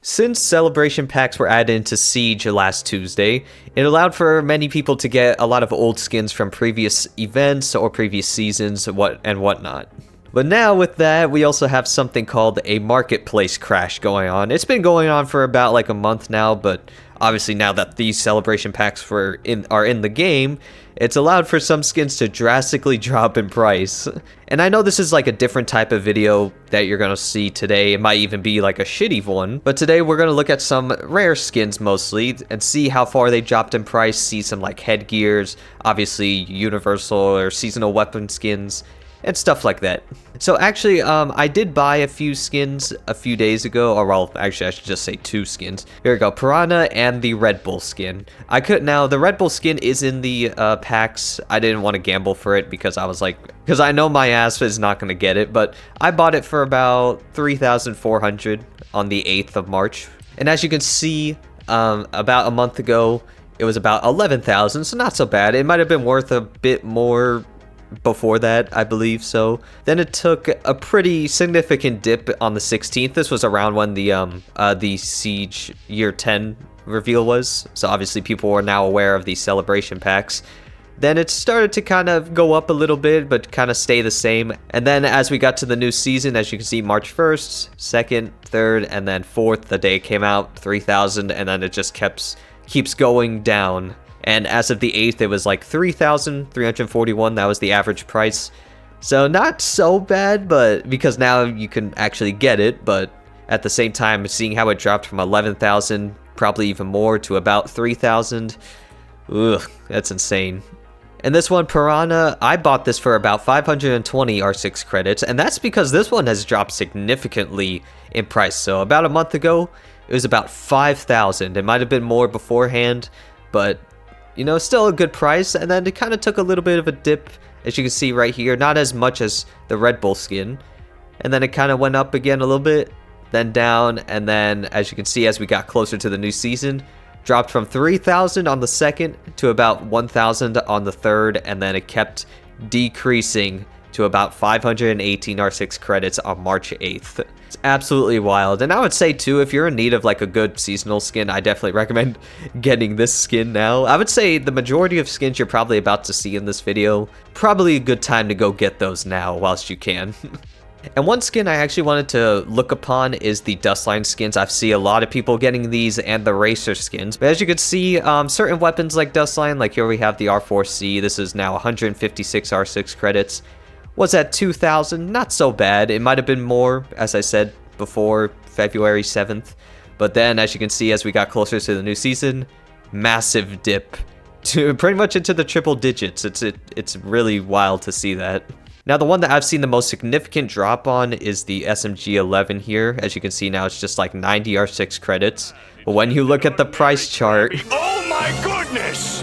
Since celebration packs were added into Siege last Tuesday, it allowed for many people to get a lot of old skins from previous events or previous seasons and whatnot. But now with that, we also have something called a marketplace crash going on. It's been going on for about like a month now, but obviously now that these celebration packs are in the game, it's allowed for some skins to drastically drop in price. And I know this is like a different type of video that you're gonna see today. It might even be like a shitty one. But today we're gonna look at some rare skins mostly and see how far they dropped in price, see some like headgears, obviously universal or seasonal weapon skins, and stuff like that. So actually, I did buy a few skins a few days ago, or well, actually I should just say 2 skins. Here we go, Piranha and the Red Bull skin. Now the Red Bull skin is in the packs. I didn't want to gamble for it because I know my ass is not going to get it, but I bought it for about 3,400 on the 8th of March. And as you can see, about a month ago, it was about 11,000, so not so bad. It might have been worth a bit more before that, I believe so. Then it took a pretty significant dip on the 16th. This was around when the Siege Year 10 reveal was, so obviously people were now aware of these celebration packs. Then it started to kind of go up a little bit, but kind of stay the same. And then as we got to the new season, as you can see, March 1st, 2nd, 3rd, and then 4th, the day it came out, 3,000, and then it just keeps going down. And as of the 8th, it was like 3,341. That was the average price. So not so bad, but because now you can actually get it. But at the same time, seeing how it dropped from 11,000, probably even more, to about 3,000. Ugh, that's insane. And this one, Piranha, I bought this for about 520 R6 credits. And that's because this one has dropped significantly in price. So about a month ago, it was about 5,000. It might have been more beforehand, but you know, still a good price. And then it kind of took a little bit of a dip, as you can see right here, not as much as the Red Bull skin. And then it kind of went up again a little bit, then down, and then as you can see, as we got closer to the new season, dropped from 3,000 on the 2nd to about 1,000 on the 3rd, and then it kept decreasing to about 518 R6 credits on March 8th. It's absolutely wild. And I would say too, if you're in need of like a good seasonal skin, I definitely recommend getting this skin now. I would say the majority of skins you're probably about to see in this video, probably a good time to go get those now whilst you can. And one skin I actually wanted to look upon is the Dustline skins. I've seen a lot of people getting these and the Racer skins. But as you can see, certain weapons like Dustline, like here we have the R4C. This is now 156 R6 credits. Was at 2,000, not so bad. It might have been more, as I said before, February 7th. But then, as you can see, as we got closer to the new season, massive dip to pretty much into the triple digits. It's really wild to see that. Now, the one that I've seen the most significant drop on is the SMG 11 here. As you can see now, it's just like 90 R6 credits. But when you look at the price chart, oh my goodness!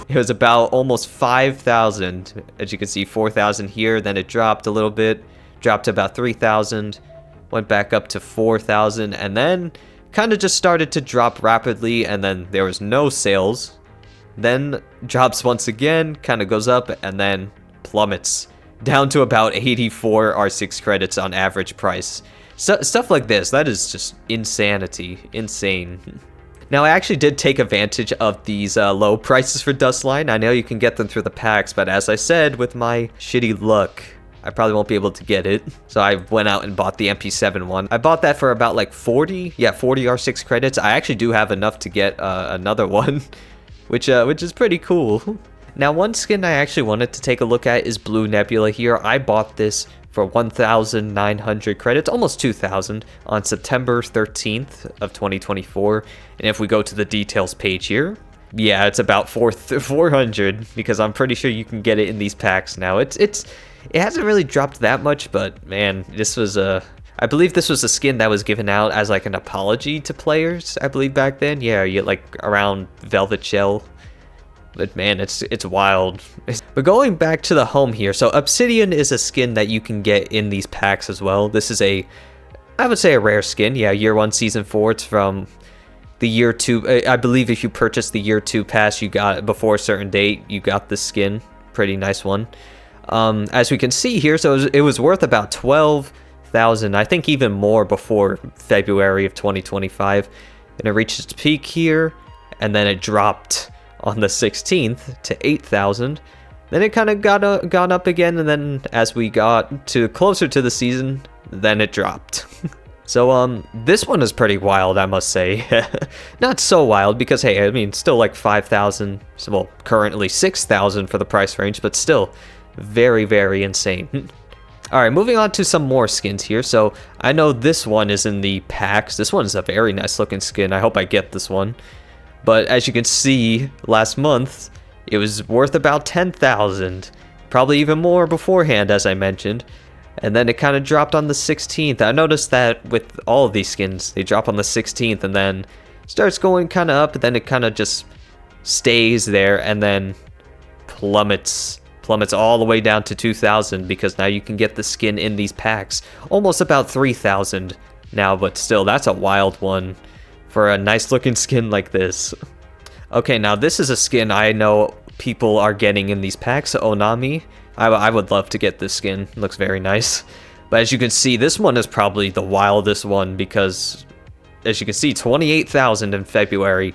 It was about almost 5,000. As you can see, 4,000 here. Then it dropped a little bit, dropped to about 3,000, went back up to 4,000, and then kind of just started to drop rapidly. And then there was no sales. Then drops once again, kind of goes up, and then plummets down to about 84 R6 credits on average price. So, stuff like this, that is just insanity, insane. Now, I actually did take advantage of these low prices for Dustline. I know you can get them through the packs, but as I said, with my shitty luck, I probably won't be able to get it. So I went out and bought the MP7 one. I bought that for about like 40 R6 credits. I actually do have enough to get another one, which is pretty cool. Now, one skin I actually wanted to take a look at is Blue Nebula here. I bought this for 1,900 credits, almost 2,000, on September 13th of 2024. And if we go to the details page here, yeah, it's about 400, because I'm pretty sure you can get it in these packs now. It hasn't really dropped that much, but man, this was I believe this was a skin that was given out as like an apology to players, I believe back then. Yeah, you like around Velvet Shell. But man, it's wild. But going back to the home here, so Obsidian is a skin that you can get in these packs as well. This is I would say a rare skin. Yeah, Year 1 Season 4. It's from the Year 2. I believe if you purchased the Year 2 pass, you got it before a certain date, you got this skin. Pretty nice one. As we can see here, so it was worth about 12 8,000, I think even more before February of 2025. And it reached its peak here, and then it dropped on the 16th to 8,000. Then it kind of gone up again, and then as we got to closer to the season, then it dropped. So this one is pretty wild, I must say. Not so wild because, hey, I mean, still like 5,000, well, currently 6,000 for the price range, but still very, very insane. All right, moving on to some more skins here. So I know this one is in the packs. This one is a very nice looking skin. I hope I get this one. But as you can see, last month, it was worth about 10,000. Probably even more beforehand, as I mentioned. And then it kind of dropped on the 16th. I noticed that with all of these skins, they drop on the 16th and then starts going kind of up, and then it kind of just stays there and then plummets all the way down to 2,000 because now you can get the skin in these packs. Almost about 3,000 now, but still, that's a wild one for a nice looking skin like this. Okay, now this is a skin I know people are getting in these packs, Onami. I would love to get this skin. It looks very nice. But as you can see, this one is probably the wildest one because, as you can see, 28,000 in February.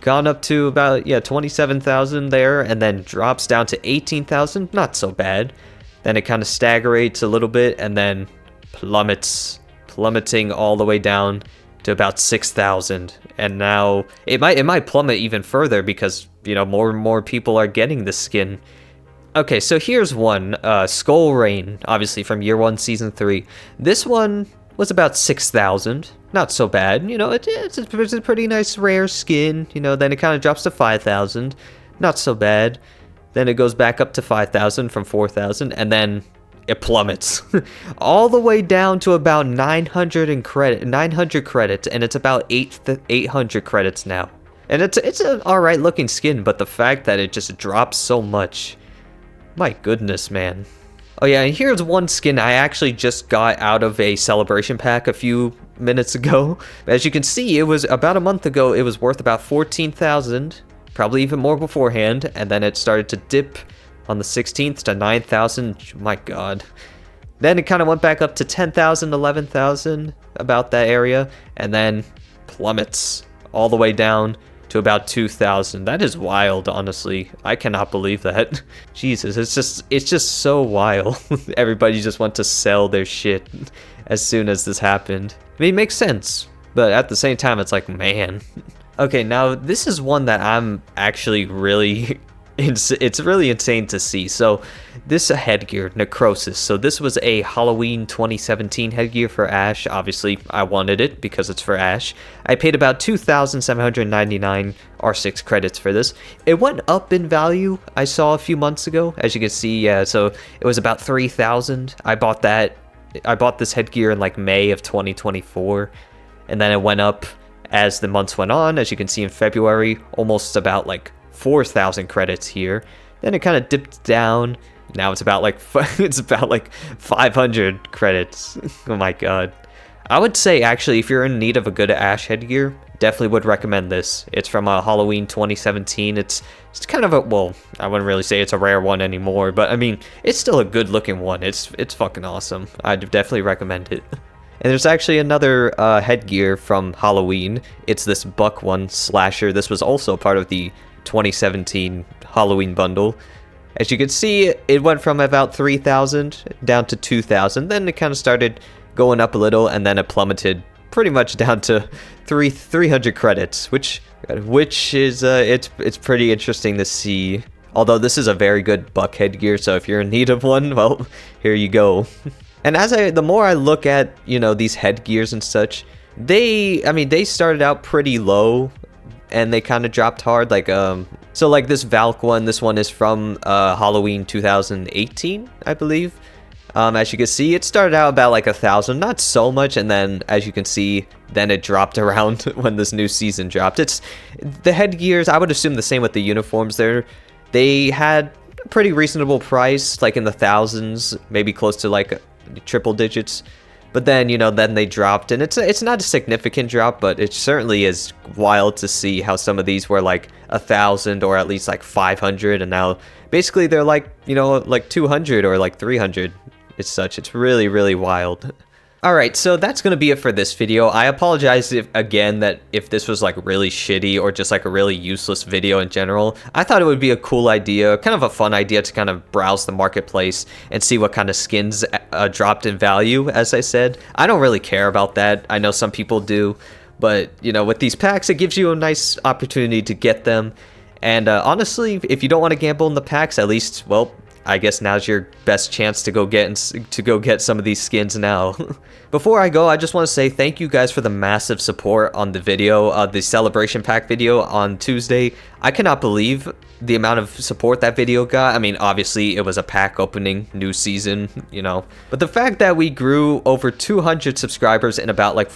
Gone up to about, 27,000 there, and then drops down to 18,000. Not so bad. Then it kind of stagnates a little bit, and then plummeting all the way down to about 6,000. And now it might plummet even further because, more and more people are getting this skin. Okay, so here's one, Skull Rain, obviously from Year 1, Season 3. This one was about 6,000, not so bad, it's a pretty nice rare skin, then it kind of drops to 5,000, not so bad. Then it goes back up to 5,000 from 4,000, and then it plummets all the way down to about 900 credits, and it's about 800 credits now. And it's an alright looking skin, but the fact that it just drops so much, my goodness, man. Oh yeah, and here's one skin I actually just got out of a celebration pack a few minutes ago. As you can see, it was about a month ago, it was worth about 14,000, probably even more beforehand, and then it started to dip on the 16th to 9,000, my god. Then it kind of went back up to 10,000, 11,000, about that area, and then plummets all the way down to about 2,000. That is wild, honestly. I cannot believe that. Jesus, it's just so wild. Everybody just wants to sell their shit as soon as this happened. I mean, it makes sense, but at the same time, it's like, man. Okay, now this is one that I'm actually really it's really insane to see. So this headgear, Necrosis. So this was a Halloween 2017 headgear for Ash. Obviously, I wanted it because it's for Ash. I paid about 2,799 R6 credits for this. It went up in value, I saw a few months ago. As you can see, yeah, so it was about 3,000. I bought this headgear in like May of 2024. And then it went up as the months went on. As you can see in February, almost about like 4,000 credits here. Then it kind of dipped down. Now it's about like 500 credits. Oh my god. I would say actually, if you're in need of a good Ash headgear, definitely would recommend this. It's from Halloween 2017. It's kind of a, well, I wouldn't really say it's a rare one anymore, but I mean, it's still a good looking one. It's fucking awesome. I'd definitely recommend it. And there's actually another headgear from Halloween. It's this Buck One Slasher. This was also part of the 2017 Halloween bundle. As you can see, it went from about 3,000 down to 2,000. Then it kind of started going up a little, and then it plummeted pretty much down to 300 credits, which is it's pretty interesting to see. Although this is a very good Buck headgear, so if you're in need of one, well, here you go. And the more I look at, these headgears and such, they started out pretty low, and they kind of dropped hard. Like, so like this Valk one, this one is from Halloween 2018, I believe. As you can see, it started out about like 1,000, not so much, and then as you can see, then it dropped around when this new season dropped. It's the headgears. I would assume the same with the uniforms. They had a pretty reasonable price, like in the thousands, maybe close to like triple digits. But then, then they dropped, and it's not a significant drop, but it certainly is wild to see how some of these were like 1,000 or at least like 500, and now basically they're like, like 200 or like 300. It's really, really wild. Alright, so that's gonna be it for this video. I apologize again that if this was like really shitty or just like a really useless video in general. I thought it would be a cool idea, kind of a fun idea to kind of browse the marketplace and see what kind of skins dropped in value, as I said. I don't really care about that. I know some people do, but you know, with these packs, it gives you a nice opportunity to get them. And honestly, if you don't want to gamble in the packs, at least, well, I guess now's your best chance to go get some of these skins now. Before I go, I just want to say thank you guys for the massive support on the video, the celebration pack video on Tuesday. I cannot believe the amount of support that video got. I mean, obviously it was a pack opening, new season, you know, but the fact that we grew over 200 subscribers in about like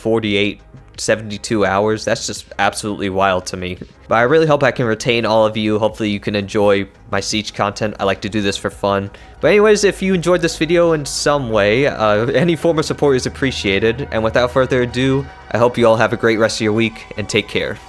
72 hours, that's just absolutely wild to me. But I really hope I can retain all of you. Hopefully you can enjoy my Siege content. I like to do this for fun. But anyways, if you enjoyed this video in some way, any form of support is appreciated. And without further ado, I hope you all have a great rest of your week and take care.